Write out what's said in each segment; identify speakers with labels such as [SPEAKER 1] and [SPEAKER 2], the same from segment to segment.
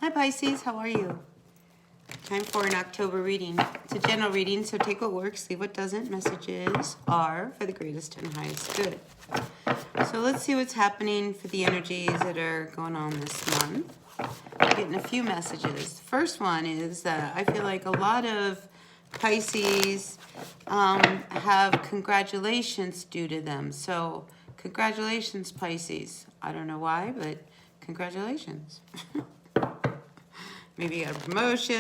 [SPEAKER 1] Hi Pisces, how are you? Time for an October reading. It's a general reading, so take what works, leave what doesn't. Messages are for the greatest and highest good. So let's see what's happening for the energies that are going on this month. I'm getting a few messages. The first one is that I feel like a lot of Pisces have congratulations due to them. So congratulations, Pisces. I don't know why, but congratulations. Maybe you got a promotion,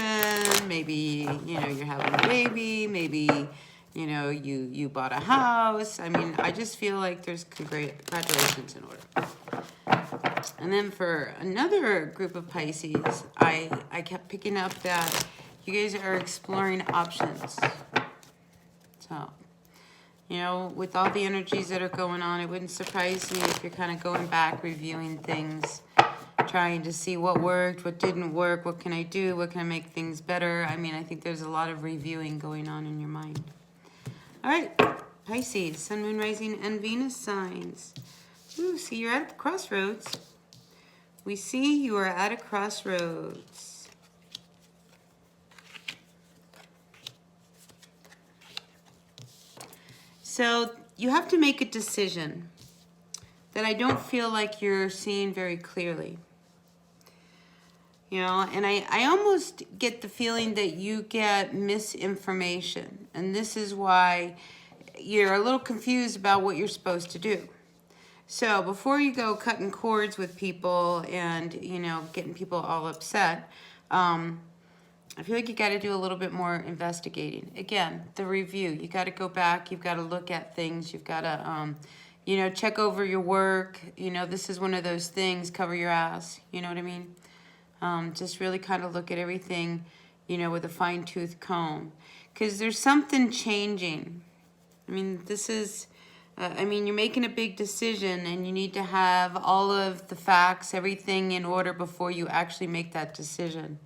[SPEAKER 1] maybe, you know, you're having a baby, maybe, you know, you bought a house. I mean, I just feel like there's congratulations in order. And then for another group of Pisces, I kept picking up that you guys are exploring options. So, you know, with all the energies that are going on, it wouldn't surprise me if you're kind of going back, reviewing things, trying to see what worked, what didn't work, what can I do, what can I make things better. I mean, I think there's a lot of reviewing going on in your mind. All right, Pisces, Sun, Moon, Rising, and Venus signs. Ooh, see, you're at the crossroads. We see you are at a crossroads. So you have to make a decision that I don't feel like you're seeing very clearly. You know, and I almost get the feeling that you get misinformation. And this is why you're a little confused about what you're supposed to do. So before you go cutting cords with people and, you know, getting people all upset, I feel like you got to do a little bit more investigating. Again, the review. You got to go back. You've got to look at things. You've got to, you know, check over your work. You know, this is one of those things, cover your ass. You know what I mean? Just really kind of look at everything, you know, with a fine-tooth comb. Because there's something changing. I mean, this is, I mean, you're making a big decision and you need to have all of the facts, everything in order before you actually make that decision.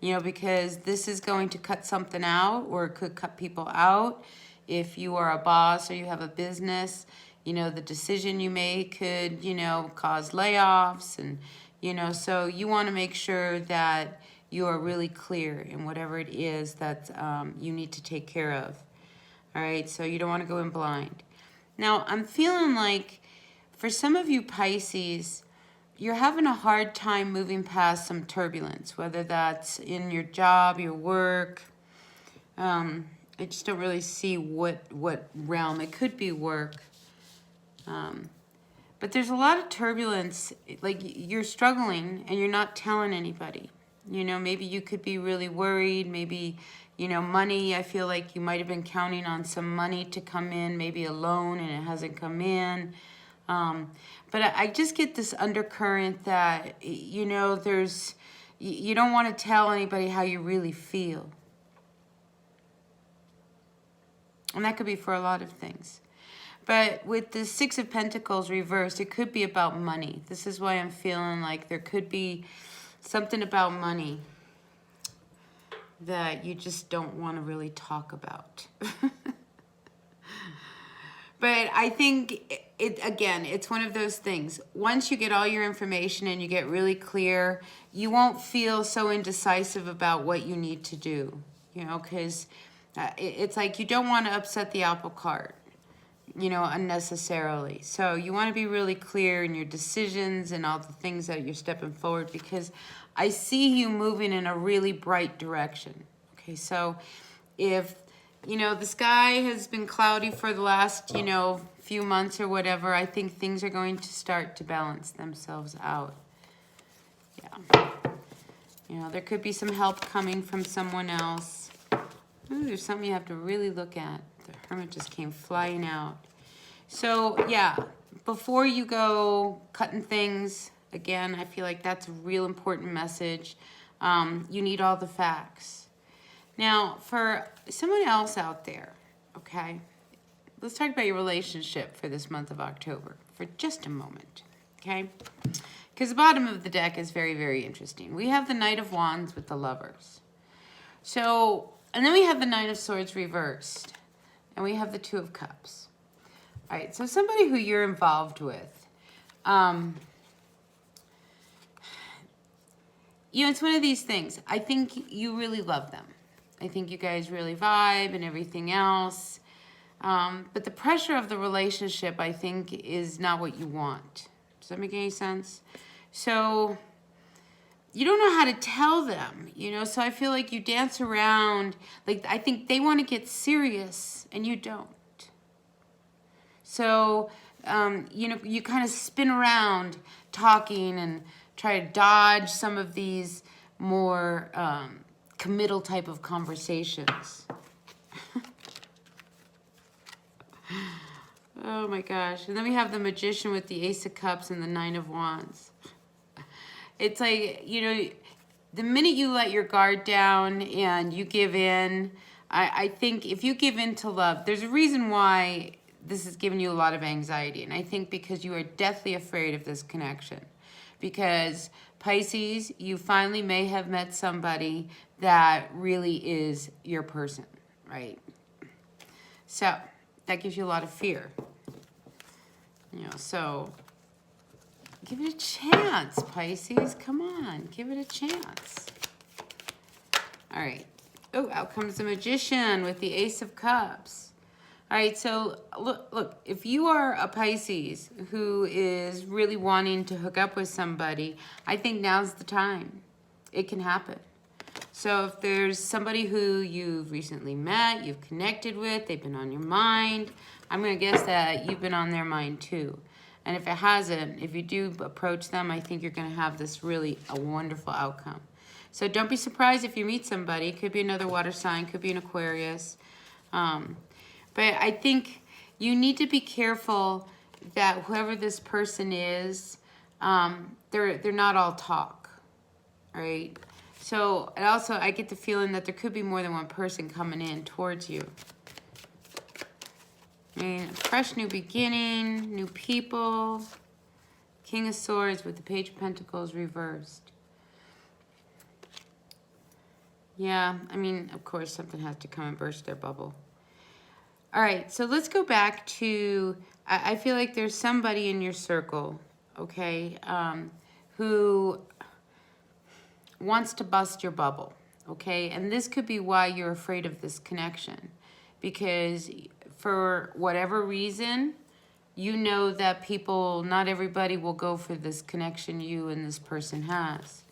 [SPEAKER 1] You know, because this is going to cut something out, or it could cut people out. If you are a boss or you have a business, you know, the decision you make could, you know, cause layoffs. And, you know, so you want to make sure that you are really clear in whatever it is that you need to take care of. All right, so you don't want to go in blind. Now, I'm feeling like for some of you Pisces, you're having a hard time moving past some turbulence, whether that's in your job, your work. I just don't really see what realm. It could be work. But there's a lot of turbulence, like you're struggling and you're not telling anybody. You know, maybe you could be really worried, maybe, you know, money. I feel like you might have been counting on some money to come in, maybe a loan, and it hasn't come in. But I just get this undercurrent that, you know, you don't want to tell anybody how you really feel. And that could be for a lot of things. But with the Six of Pentacles reversed, it could be about money. This is why I'm feeling like there could be something about money that you just don't want to really talk about. But I think, it's one of those things. Once you get all your information and you get really clear, you won't feel so indecisive about what you need to do. You know, because it's like you don't want to upset the apple cart, you know, unnecessarily. So you want to be really clear in your decisions and all the things that you're stepping forward, because I see you moving in a really bright direction. Okay, so if, you know, the sky has been cloudy for the last, you know, few months or whatever, I think things are going to start to balance themselves out. Yeah. You know, there could be some help coming from someone else. Ooh, there's something you have to really look at. The Hermit just came flying out. So, yeah, before you go cutting things, again, I feel like that's a real important message. You need all the facts. Now, for someone else out there, okay, let's talk about your relationship for this month of October for just a moment, okay? Because the bottom of the deck is very, very interesting. We have the Knight of Wands with the Lovers. So, and then we have the Nine of Swords reversed. And we have the Two of Cups. All right, so somebody who you're involved with, you know, it's one of these things. I think you really love them. I think you guys really vibe and everything else. But the pressure of the relationship, I think, is not what you want. Does that make any sense? So you don't know how to tell them, you know? So I feel like you dance around. Like, I think they want to get serious and you don't. So, you know, you kind of spin around talking and try to dodge some of these more committal type of conversations. Oh my gosh. And then we have the Magician with the Ace of Cups and the Nine of Wands. It's like, you know, the minute you let your guard down and you give in, I think if you give in to love, there's a reason why this is giving you a lot of anxiety. And I think because you are deathly afraid of this connection. Because Pisces, you finally may have met somebody that really is your person, right? So that gives you a lot of fear. You know, so give it a chance, Pisces. Come on, give it a chance. All right. Oh, out comes the Magician with the Ace of Cups. All right, so look, if you are a Pisces who is really wanting to hook up with somebody, I think now's the time. It can happen. So if there's somebody who you've recently met, you've connected with, they've been on your mind, I'm going to guess that you've been on their mind too. And if it hasn't, if you do approach them, I think you're going to have this really a wonderful outcome. So don't be surprised if you meet somebody. It could be another water sign, could be an Aquarius. But I think you need to be careful that whoever this person is, they're not all talk, right? So, and also I get the feeling that there could be more than one person coming in towards you. I mean, fresh new beginning, new people. King of Swords with the Page of Pentacles reversed. Yeah, I mean, of course, something has to come and burst their bubble. All right, so let's go back to, I feel like there's somebody in your circle, okay, who wants to bust your bubble, okay? And this could be why you're afraid of this connection. Because for whatever reason, you know that people, not everybody will go for this connection you and this person has.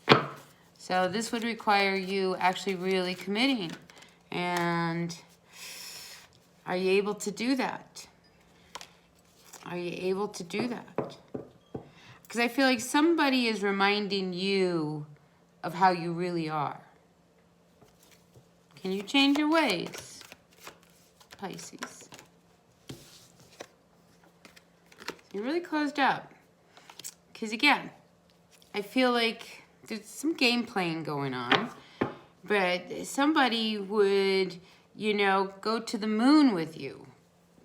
[SPEAKER 1] So this would require you actually really committing. And are you able to do that? Are you able to do that? Because I feel like somebody is reminding you of how you really are. Can you change your ways, Pisces? You're really closed up. Because again, I feel like there's some game playing going on. But somebody would, you know, go to the moon with you.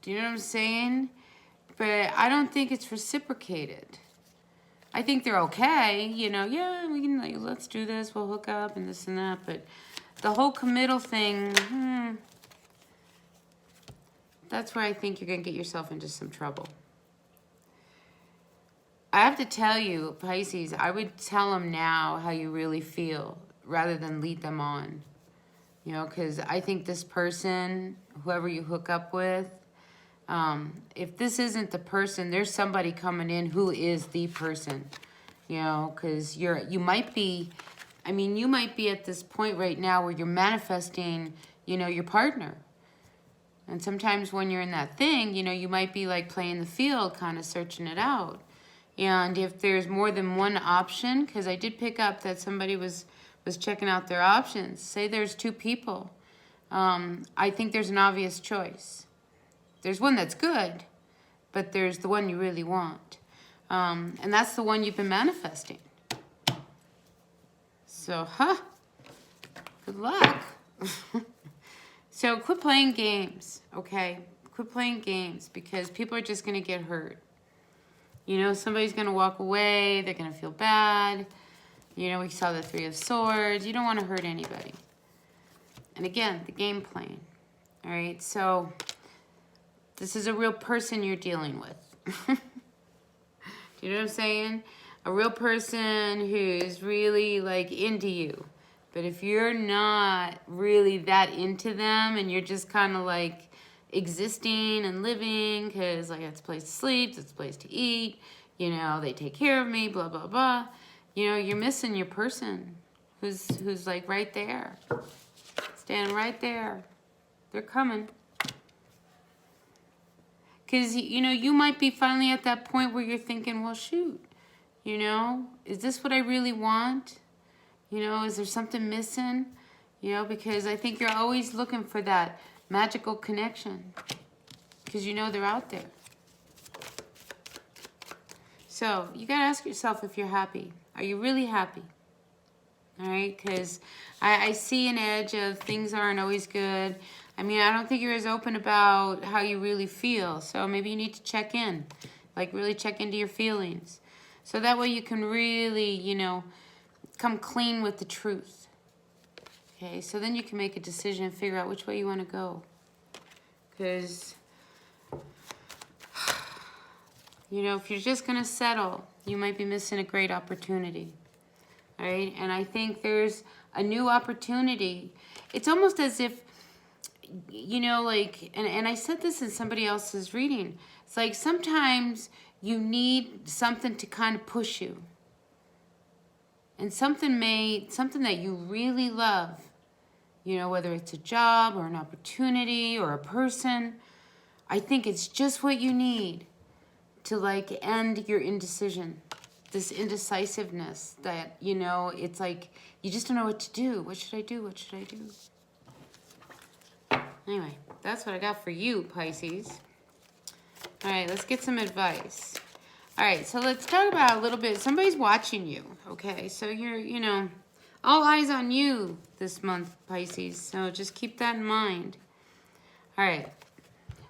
[SPEAKER 1] Do you know what I'm saying? But I don't think it's reciprocated. I think they're okay, you know, yeah, we can, like, let's do this, we'll hook up and this and that. But the whole committal thing, that's where I think you're going to get yourself into some trouble. I have to tell you, Pisces, I would tell them now how you really feel rather than lead them on. You know, because I think this person, whoever you hook up with, if this isn't the person, there's somebody coming in who is the person. You know, because you might be, I mean, you might be at this point right now where you're manifesting, you know, your partner. And sometimes when you're in that thing, you know, you might be like playing the field, kind of searching it out. And if there's more than one option, because I did pick up that somebody was checking out their options. Say there's two people. I think there's an obvious choice. There's one that's good, but there's the one you really want. And that's the one you've been manifesting. So, good luck. So quit playing games, okay? Quit playing games because people are just going to get hurt. You know, somebody's going to walk away. They're going to feel bad. You know, we saw the Three of Swords. You don't want to hurt anybody. And again, the game plan. All right, so this is a real person you're dealing with. Do you know what I'm saying? a real person who's really like into you. But if you're not really that into them and you're just kind of like existing and living because like it's a place to sleep, it's a place to eat, you know, they take care of me, blah, blah, blah. You know, you're missing your person who's like right there. Standing right there. They're coming. Because, you know, you might be finally at that point where you're thinking, well, shoot, you know, is this what I really want? You know, is there something missing? You know, because I think you're always looking for that magical connection. Because you know they're out there. So, you got to ask yourself if you're happy. Are you really happy? All right, because I see an edge of things aren't always good. I mean, I don't think you're as open about how you really feel. So maybe you need to check in. Like, really check into your feelings. So that way you can really, you know, come clean with the truth. Okay, so then you can make a decision and figure out which way you want to go. Because, you know, if you're just going to settle, you might be missing a great opportunity. All right, and I think there's a new opportunity. It's almost as if, you know, like, and I said this in somebody else's reading. It's like sometimes you need something to kind of push you. And something that you really love, you know, whether it's a job or an opportunity or a person, I think it's just what you need to like end your indecision. This indecisiveness that, you know, it's like you just don't know what to do. What should I do? What should I do? Anyway, that's what I got for you, Pisces. All right, let's get some advice. All right, so let's talk about a little bit. Somebody's watching you, okay? So you're, you know, all eyes on you this month, Pisces. So just keep that in mind. All right.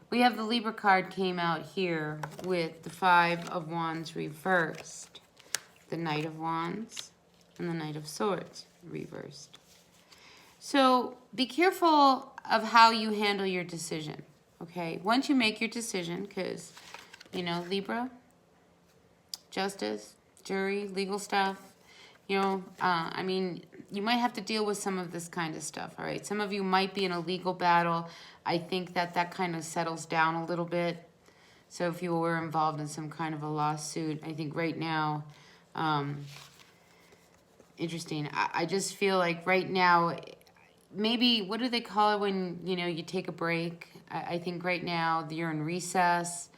[SPEAKER 1] We have the Libra card came out here with the 5 of Wands reversed. The Knight of Wands and the Knight of Swords reversed. So be careful of how you handle your decision, okay? Once you make your decision, because, you know, Libra, justice, jury, legal stuff, you know, I mean, you might have to deal with some of this kind of stuff, all right? Some of you might be in a legal battle. I think that kind of settles down a little bit. So if you were involved in some kind of a lawsuit, I think right now, interesting. I just feel like right now, maybe, what do they call it when, you know, you take a break? I think right now you're in recess,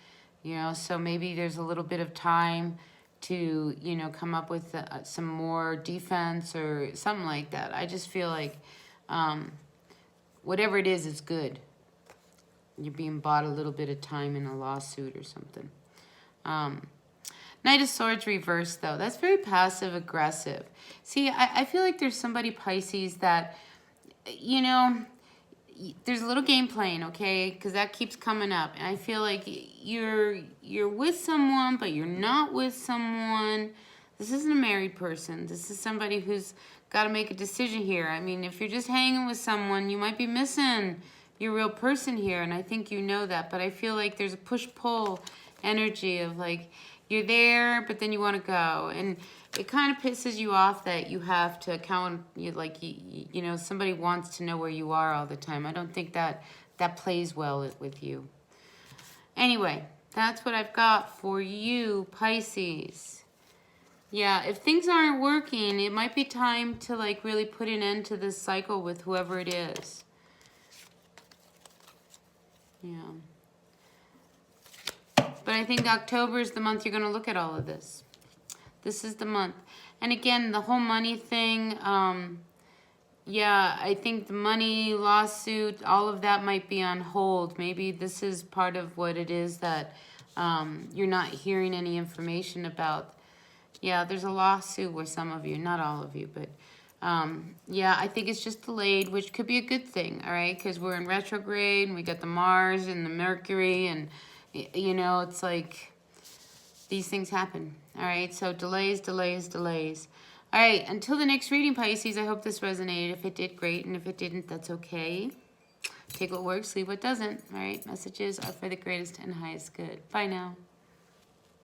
[SPEAKER 1] you know, so maybe there's a little bit of time to, you know, come up with some more defense or something like that. I just feel like whatever it is good. You're being bought a little bit of time in a lawsuit or something. Knight of Swords reversed, though. That's very passive-aggressive. See, I feel like there's somebody, Pisces, that, you know, there's a little game playing, okay? Because that keeps coming up. And I feel like you're with someone, but you're not with someone. This isn't a married person. This is somebody who's got to make a decision here. I mean, if you're just hanging with someone, you might be missing your real person here. And I think you know that. But I feel like there's a push-pull energy of, like, you're there, but then you want to go. And it kind of pisses you off that you have to count, you know, somebody wants to know where you are all the time. I don't think that plays well with you. Anyway, that's what I've got for you, Pisces. Yeah, if things aren't working, it might be time to, like, really put an end to this cycle with whoever it is. Yeah. But I think October is the month you're going to look at all of this. This is the month. And again, the whole money thing, yeah, I think the money, lawsuit, all of that might be on hold. Maybe this is part of what it is that you're not hearing any information about. Yeah, there's a lawsuit with some of you, not all of you, but yeah, I think it's just delayed, which could be a good thing, all right? Because we're in retrograde, and we got the Mars and the Mercury, and you know, it's like these things happen. All right, so delays. All right, until the next reading, Pisces, I hope this resonated. If it did, great. And if it didn't, that's okay. Take what works, leave what doesn't. All right, messages are for the greatest and highest good. Bye now.